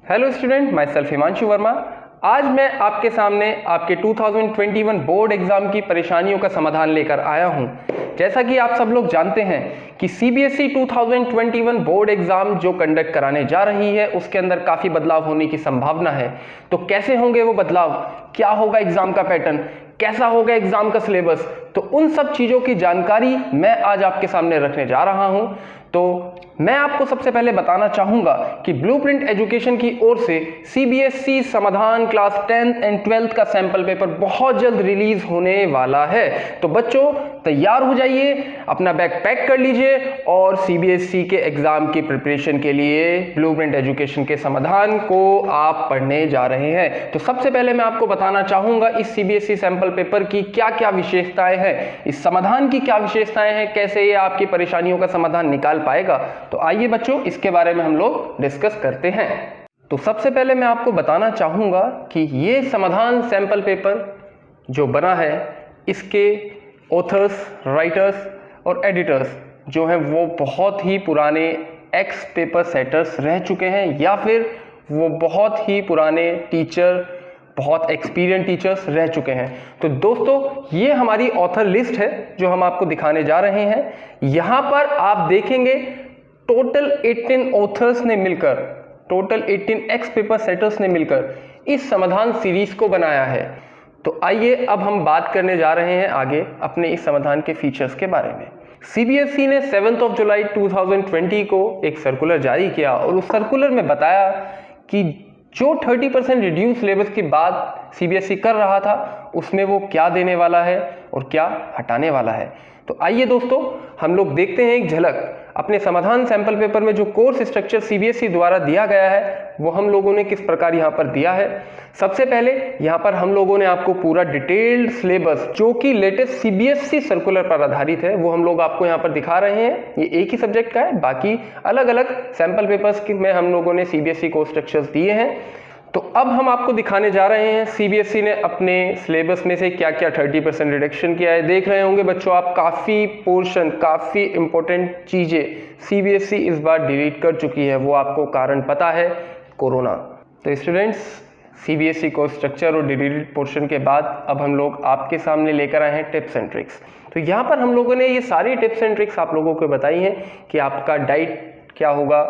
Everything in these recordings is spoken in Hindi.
Hello student, my self Himanshu Verma. आज मैं आपके सामने आपके 2021 बोर्ड एग्जाम की परेशानियों का समाधान लेकर आया हूं। जैसा कि आप सब लोग जानते हैं कि सीबीएसई 2021 बोर्ड एग्जाम जो कंडक्ट कराने जा रही है उसके अंदर काफ़ी बदलाव होने की संभावना है। तो कैसे होंगे वो बदलाव, क्या होगा एग्जाम का पैटर्न, कैसा होगा एग्जाम का सिलेबस, तो उन सब चीज़ों की जानकारी मैं आज आपके सामने रखने जा रहा हूं। तो मैं आपको सबसे पहले बताना चाहूंगा कि ब्लूप्रिंट एजुकेशन की ओर से सीबीएसई समाधान क्लास 10th एंड 12th का सैंपल पेपर बहुत जल्द रिलीज होने वाला है। तो बच्चों तैयार हो जाइए, अपना बैग पैक कर लीजिए और सीबीएसई के एग्जाम की प्रिपरेशन के लिए ब्लूप्रिंट एजुकेशन के समाधान को आप पढ़ने जा रहे हैं। तो सबसे पहले मैं आपको बताना चाहूंगा इस सीबीएसई सैंपल पेपर की क्या क्या विशेषताएं हैं, इस समाधान की क्या विशेषताएं हैं, कैसे ये आपकी परेशानियों का समाधान निकाल पाएगा। तो आइए बच्चों इसके बारे में हम लोग डिस्कस करते हैं। तो सबसे पहले मैं आपको बताना चाहूंगा कि ये समाधान सैंपल पेपर जो बना है इसके ऑथर्स, राइटर्स और एडिटर्स जो हैं वो बहुत ही पुराने एक्स पेपर सेटर्स रह चुके हैं या फिर वो बहुत ही पुराने टीचर, बहुत एक्सपीरियंस टीचर्स रह चुके हैं। तो दोस्तों ये हमारी ऑथर लिस्ट है जो हम आपको दिखाने जा रहे हैं। यहाँ पर आप देखेंगे टोटल 18 ऑथर्स ने मिलकर, टोटल 18 एक्स पेपर सेटर्स ने मिलकर इस समाधान सीरीज को बनाया है। तो आइए अब हम बात करने जा रहे हैं आगे अपने इस समाधान के फीचर्स के बारे में। सीबीएसई ने 7 जुलाई 2020 को एक सर्कुलर जारी किया और उस सर्कुलर में बताया कि जो 30% रिड्यूस सिलेबस की बात सीबीएसई कर रहा था उसमें वो क्या देने वाला है और क्या हटाने वाला है। तो आइए दोस्तों हम लोग देखते हैं एक झलक अपने समाधान सैंपल पेपर में जो कोर्स स्ट्रक्चर सीबीएसई द्वारा दिया गया है वो हम लोगों ने किस प्रकार यहाँ पर दिया है। सबसे पहले यहाँ पर हम लोगों ने आपको पूरा डिटेल्ड सिलेबस जो कि लेटेस्ट सीबीएसई सर्कुलर पर आधारित है वो हम लोग आपको यहाँ पर दिखा रहे हैं। ये एक ही सब्जेक्ट का है, बाकी अलग अलग सैंपल पेपर्स में हम लोगों ने सीबीएसई कोर्स स्ट्रक्चर्स दिए हैं। तो अब हम आपको दिखाने जा रहे हैं सीबीएसई ने अपने सिलेबस में से क्या क्या 30% रिडक्शन किया है। देख रहे होंगे बच्चों आप काफ़ी पोर्शन, काफ़ी इंपॉर्टेंट चीज़ें सीबीएसई इस बार डिलीट कर चुकी है। वो आपको कारण पता है, कोरोना। तो स्टूडेंट्स सीबीएसई को स्ट्रक्चर और डिलीटेड पोर्शन के बाद अब हम लोग आपके सामने लेकर आए हैं टिप्स एंड ट्रिक्स। तो यहाँ पर हम लोगों ने ये सारी टिप्स एंड ट्रिक्स आप लोगों को बताई हैं कि आपका डाइट क्या होगा,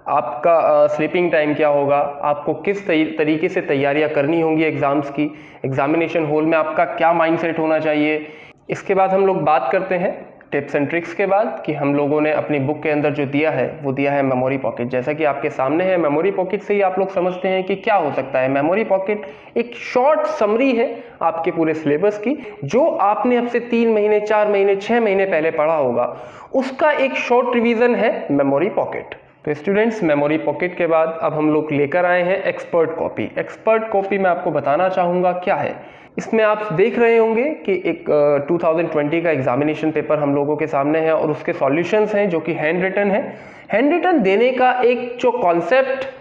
आपका स्लीपिंग टाइम क्या होगा, आपको किस तरीके से तैयारियां करनी होंगी एग्जाम्स की, एग्जामिनेशन हॉल में आपका क्या माइंडसेट होना चाहिए। इसके बाद हम लोग बात करते हैं टिप्स एंड ट्रिक्स के बाद कि हम लोगों ने अपनी बुक के अंदर जो दिया है वो दिया है मेमोरी पॉकेट। जैसा कि आपके सामने है, मेमोरी पॉकेट से ही आप लोग समझते हैं कि क्या हो सकता है। मेमोरी पॉकेट एक शॉर्ट समरी है आपके पूरे सिलेबस की, जो आपने अब से 3 महीने, 4 महीने, 6 महीने पहले पढ़ा होगा, उसका एक शॉर्ट रिवीजन है मेमोरी पॉकेट। तो स्टूडेंट्स मेमोरी पॉकेट के बाद अब हम लोग लेकर आए हैं एक्सपर्ट कॉपी। एक्सपर्ट कॉपी मैं आपको बताना चाहूँगा क्या है। इसमें आप देख रहे होंगे कि एक 2020 का एग्जामिनेशन पेपर हम लोगों के सामने है और उसके सॉल्यूशंस हैं जो कि हैंड रिटन है। हैंड रिटन देने का एक जो कॉन्सेप्ट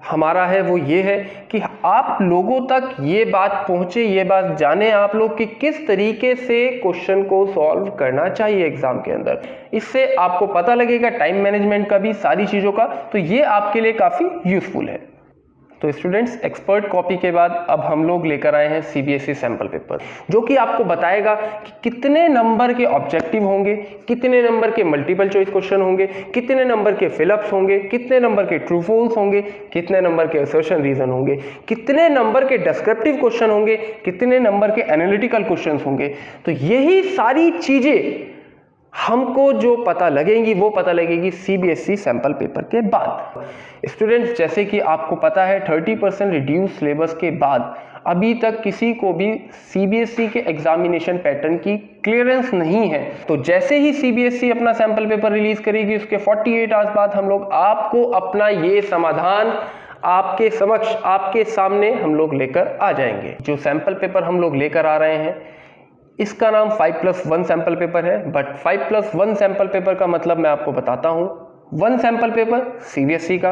हमारा है वो ये है कि आप लोगों तक ये बात पहुंचे, ये बात जाने आप लोग कि किस तरीके से क्वेश्चन को सॉल्व करना चाहिए एग्जाम के अंदर। इससे आपको पता लगेगा टाइम मैनेजमेंट का भी, सारी चीज़ों का। तो ये आपके लिए काफ़ी यूजफुल है। तो स्टूडेंट्स एक्सपर्ट कॉपी के बाद अब हम लोग लेकर आए हैं सीबीएसई सैंपल पेपर, जो कि आपको बताएगा कि कितने नंबर के ऑब्जेक्टिव होंगे, कितने नंबर के मल्टीपल चॉइस क्वेश्चन होंगे, कितने नंबर के फिलअप्स होंगे, कितने नंबर के ट्रू फॉल्स होंगे, कितने नंबर के असर्शन रीजन होंगे, कितने नंबर के डिस्क्रिप्टिव क्वेश्चन होंगे, कितने नंबर के एनालिटिकल क्वेश्चन होंगे। तो यही सारी चीजें हमको जो पता लगेंगी वो पता लगेगी सीबीएसई सैंपल पेपर के बाद। स्टूडेंट्स जैसे कि आपको पता है 30% रिड्यूस सिलेबस के बाद अभी तक किसी को भी सीबीएसई के एग्जामिनेशन पैटर्न की क्लियरेंस नहीं है। तो जैसे ही सीबीएसई अपना सैंपल पेपर रिलीज करेगी उसके 48 आवर्स बाद हम लोग आपको अपना ये समाधान आपके समक्ष, आपके सामने हम लोग लेकर आ जाएंगे। जो सैंपल पेपर हम लोग लेकर आ रहे हैं इसका नाम 5+1 सैंपल पेपर है। बट 5+1 सैंपल पेपर का मतलब मैं आपको बताता हूं। 1 सैंपल पेपर सीबीएसई का,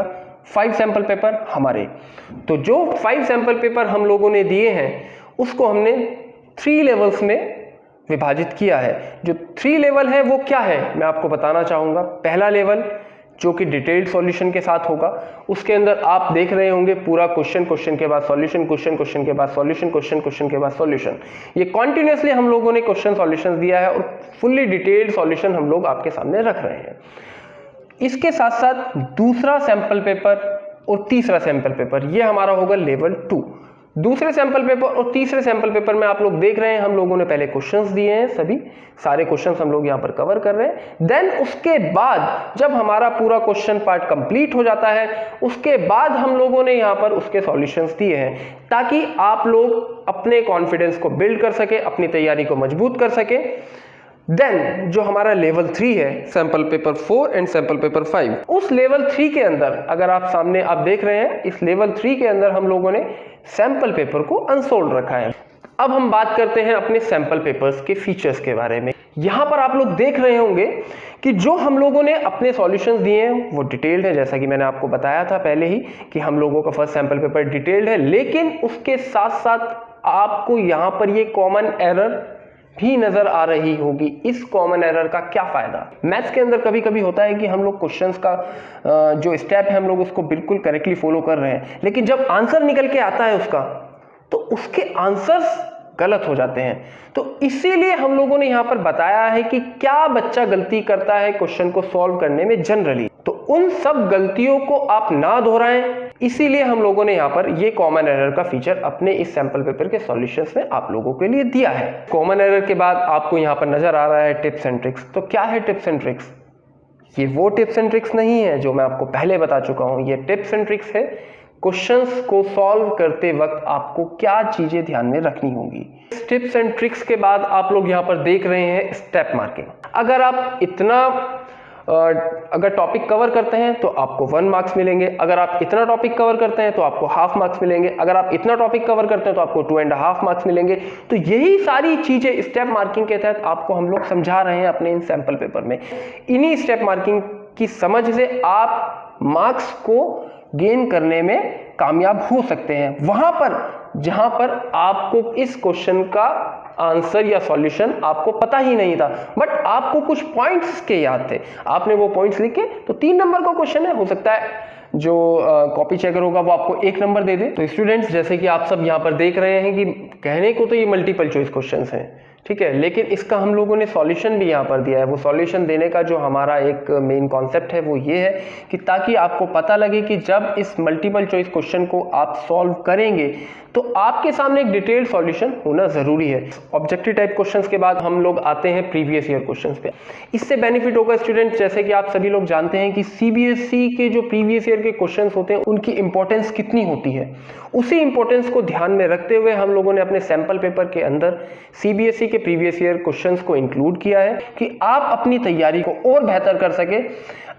5 सैंपल पेपर हमारे। तो जो 5 सैंपल पेपर हम लोगों ने दिए हैं उसको हमने 3 लेवल्स में विभाजित किया है। जो 3 लेवल है वो क्या है मैं आपको बताना चाहूंगा। पहला लेवल जो कि डिटेल्ड सॉल्यूशन के साथ होगा। उसके अंदर आप देख रहे होंगे पूरा क्वेश्चन, क्वेश्चन के बाद सॉल्यूशन, क्वेश्चन, क्वेश्चन के बाद सॉल्यूशन, क्वेश्चन, क्वेश्चन के बाद सॉल्यूशन। ये कॉन्टिन्यूसली हम लोगों ने क्वेश्चन सॉल्यूशन दिया है और फुल्ली डिटेल्ड सॉल्यूशन हम लोग आपके सामने रख रहे हैं। इसके साथ साथ दूसरा सैंपल पेपर और तीसरा सैंपल पेपर ये हमारा होगा लेवल 2। दूसरे सैंपल पेपर और तीसरे सैंपल पेपर में आप लोग देख रहे हैं हम लोगों ने पहले क्वेश्चंस दिए हैं, सभी सारे क्वेश्चंस हम लोग यहां पर कवर कर रहे हैं। देन उसके बाद जब हमारा पूरा क्वेश्चन पार्ट कंप्लीट हो जाता है, उसके बाद हम लोगों ने यहां पर उसके सॉल्यूशंस दिए हैं ताकि आप लोग अपने कॉन्फिडेंस को बिल्ड कर सके, अपनी तैयारी को मजबूत कर सके। देन जो हमारा लेवल 3 है, sample paper 4 and sample paper 5, उस लेवल 3 के अंदर अगर आप सामने आप देख रहे हैं, इस लेवल 3 के अंदर हम लोगों ने सैंपल पेपर को अनसोल्ड रखा है। अब हम बात करते हैं अपने सैंपल पेपर्स के फीचर्स के बारे में। यहां पर आप लोग देख रहे होंगे कि जो हम लोगों ने अपने सॉल्यूशंस दिए हैं वो डिटेल्ड है, जैसा कि मैंने आपको बताया था पहले ही कि हम लोगों का फर्स्ट सैंपल पेपर डिटेल्ड है, लेकिन उसके साथ साथ आपको यहां पर ये कॉमन एरर भी नजर आ रही होगी। इस कॉमन एरर का क्या फायदा? मैथ्स के अंदर कभी कभी होता है कि हम लोग क्वेश्चंस का जो स्टेप है हम लोग उसको बिल्कुल करेक्टली फॉलो कर रहे हैं, लेकिन जब आंसर निकल के आता है उसका तो उसके आंसर्स गलत हो जाते हैं। तो इसीलिए हम लोगों ने यहां पर बताया है कि क्या बच्चा गलती करता है क्वेश्चन को सॉल्व करने में जनरली, तो उन सब गलतियों को आप ना दोहराएं, इसीलिए हम लोगों ने यहां पर ये कॉमन एरर का फीचर अपने इस सैंपल पेपर के सॉल्यूशंस में आप लोगों के लिए दिया है। कॉमन एरर के बाद आपको यहां पर नजर आ रहा है टिप्स एंड ट्रिक्स। तो क्या है टिप्स एंड ट्रिक्स? ये वो टिप्स एंड ट्रिक्स नहीं है जो मैं आपको पहले बता चुका हूं। ये टिप्स एंड ट्रिक्स है क्वेश्चंस को सॉल्व करते वक्त आपको क्या चीजें ध्यान में रखनी होंगी। टिप्स एंड ट्रिक्स के बाद आप लोग यहां पर देख रहे हैं स्टेप मार्किंग। अगर आप इतना अगर टॉपिक कवर करते हैं तो आपको 1 मार्क्स मिलेंगे, अगर आप इतना टॉपिक कवर करते हैं तो आपको हाफ मार्क्स मिलेंगे, अगर आप इतना टॉपिक कवर करते हैं तो आपको 2.5 मार्क्स मिलेंगे। तो यही सारी चीजें स्टेप मार्किंग के तहत आपको हम लोग समझा रहे हैं अपने इन सैंपल पेपर में। इन्हीं स्टेप मार्किंग की समझ से आप मार्क्स को गेन करने में कामयाब हो सकते हैं, वहां पर जहां पर आपको इस क्वेश्चन का आंसर या सॉल्यूशन आपको पता ही नहीं था, बट आपको कुछ पॉइंट्स के याद थे, आपने वो पॉइंट्स लिखे। तो 3 नंबर का क्वेश्चन है, हो सकता है जो कॉपी चेकर होगा वो आपको 1 नंबर दे दे। तो स्टूडेंट्स, जैसे कि आप सब यहां पर देख रहे हैं कि कहने को तो ये मल्टीपल चॉइस क्वेश्चंस हैं, ठीक है, लेकिन इसका हम लोगों ने सॉल्यूशन भी यहाँ पर दिया है। वो सॉल्यूशन देने का जो हमारा एक मेन कॉन्सेप्ट है वो ये है कि ताकि आपको पता लगे कि जब इस मल्टीपल चॉइस क्वेश्चन को आप सॉल्व करेंगे तो आपके सामने एक डिटेल्ड सॉल्यूशन होना जरूरी है। ऑब्जेक्टिव टाइप क्वेश्चंस के बाद हम लोग आते हैं प्रीवियस ईयर क्वेश्चंस पे। इससे बेनिफिट होगा स्टूडेंट, जैसे कि आप सभी लोग जानते हैं कि सीबीएसई के जो प्रीवियस ईयर के क्वेश्चंस होते हैं उनकी इंपॉर्टेंस कितनी होती है। उसी इंपॉर्टेंस को ध्यान में रखते हुए हम लोगों ने अपने सैंपल पेपर के अंदर सीबीएसई के प्रीवियस ईयर क्वेश्चंस को इंक्लूड किया है कि आप अपनी तैयारी को और बेहतर कर सके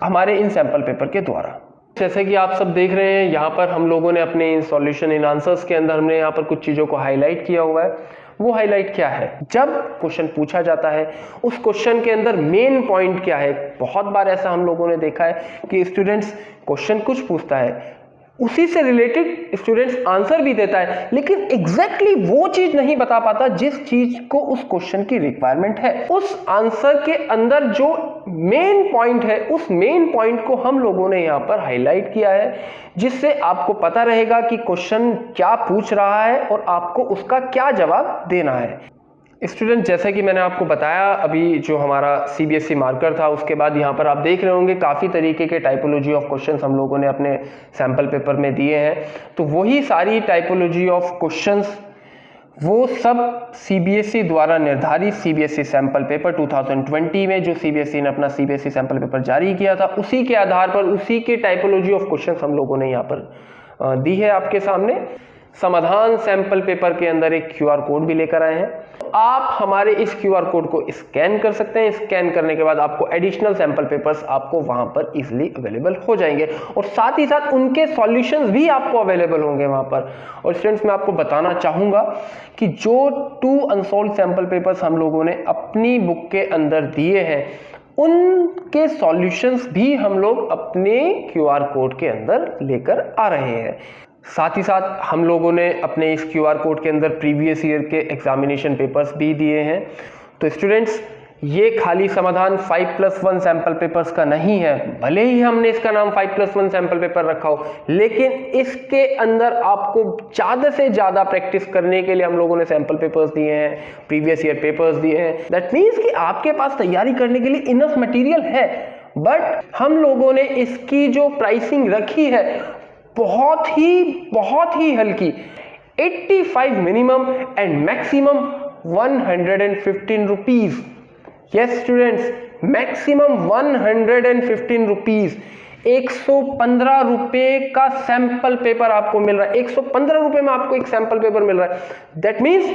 हमारे इन सैंपल पेपर के द्वारा। जैसे कि आप सब देख रहे हैं यहाँ पर हम लोगों ने अपने इन सॉल्यूशन इन आंसर्स के अंदर हमने यहाँ पर कुछ चीजों को हाईलाइट किया हुआ है। वो हाईलाइट क्या है? जब क्वेश्चन पूछा जाता है उस क्वेश्चन के अंदर मेन पॉइंट क्या है। बहुत बार ऐसा हम लोगों ने देखा है कि स्टूडेंट्स क्वेश्चन कुछ पूछता है, उसी से रिलेटेड स्टूडेंट्स आंसर भी देता है, लेकिन एग्जैक्टली वो चीज नहीं बता पाता जिस चीज को उस क्वेश्चन की रिक्वायरमेंट है। उस आंसर के अंदर जो मेन पॉइंट है उस मेन पॉइंट को हम लोगों ने यहाँ पर हाईलाइट किया है, जिससे आपको पता रहेगा कि क्वेश्चन क्या पूछ रहा है और आपको उसका क्या जवाब देना है। स्टूडेंट, जैसे कि मैंने आपको बताया अभी जो हमारा सीबीएसई मार्कर था उसके बाद यहाँ पर आप देख रहे होंगे काफ़ी तरीके के टाइपोलॉजी ऑफ क्वेश्चंस हम लोगों ने अपने सैंपल पेपर में दिए हैं। तो वही सारी टाइपोलॉजी ऑफ क्वेश्चंस वो सब सीबीएसई द्वारा निर्धारित सीबीएसई सैंपल पेपर 2020 में जो सीबीएसई ने अपना सीबीएसई सैंपल पेपर जारी किया था उसी के आधार पर उसी के टाइपोलॉजी ऑफ क्वेश्चंस हम लोगों ने यहाँ पर दी है आपके सामने। समाधान सैंपल पेपर के अंदर एक क्यूआर कोड भी लेकर आए हैं। आप हमारे इस क्यूआर कोड को स्कैन कर सकते हैं। स्कैन करने के बाद आपको एडिशनल सैंपल पेपर्स आपको वहां पर इजीली अवेलेबल हो जाएंगे और साथ ही साथ उनके सॉल्यूशंस भी आपको अवेलेबल होंगे वहां पर। और स्टूडेंट्स, मैं आपको बताना चाहूंगा कि जो 2 अनसॉल्व सैंपल पेपर्स हम लोगों ने अपनी बुक के अंदर दिए हैं उनके सॉल्यूशंस भी हम लोग अपने क्यूआर कोड के अंदर लेकर आ रहे हैं। साथ ही साथ हम लोगों ने अपने इस क्यूआर कोड के अंदर प्रीवियस ईयर के एग्जामिनेशन पेपर्स भी दिए हैं। तो स्टूडेंट्स, ये खाली समाधान 5+1 सैंपल पेपर्स का नहीं है। भले ही हमने इसका नाम 5+1 सैंपल पेपर रखा हो, लेकिन इसके अंदर आपको ज़्यादा से ज़्यादा प्रैक्टिस करने के लिए हम लोगों ने सैंपल पेपर्स दिए हैं, प्रीवियस ईयर पेपर्स दिए हैं। दैट मीन्स कि आपके पास तैयारी करने के लिए इनफ मटेरियल है, बट हम लोगों ने इसकी जो प्राइसिंग रखी है बहुत ही हल्की, 85 minimum and maximum 115 rupees. Yes students, maximum 115 rupees. 115 रुपए का सैंपल पेपर आपको मिल रहा है। 115 रुपए में आपको एक सैंपल पेपर मिल रहा है। दैट मीन्स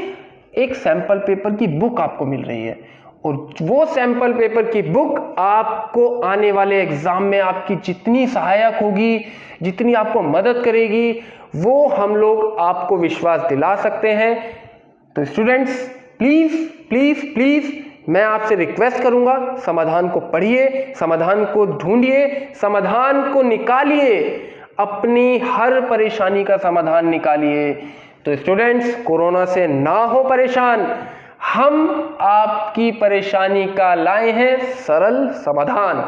एक सैंपल पेपर की बुक आपको मिल रही है, और वो सैंपल पेपर की बुक आपको आने वाले एग्जाम में आपकी जितनी सहायक होगी, जितनी आपको मदद करेगी, वो हम लोग आपको विश्वास दिला सकते हैं। तो स्टूडेंट्स, प्लीज प्लीज प्लीज मैं आपसे रिक्वेस्ट करूंगा, समाधान को पढ़िए, समाधान को ढूंढिए, समाधान को निकालिए, अपनी हर परेशानी का समाधान निकालिए। तो स्टूडेंट्स, कोरोना से ना हो परेशान, हम आपकी परेशानी का लाए हैं सरल समाधान।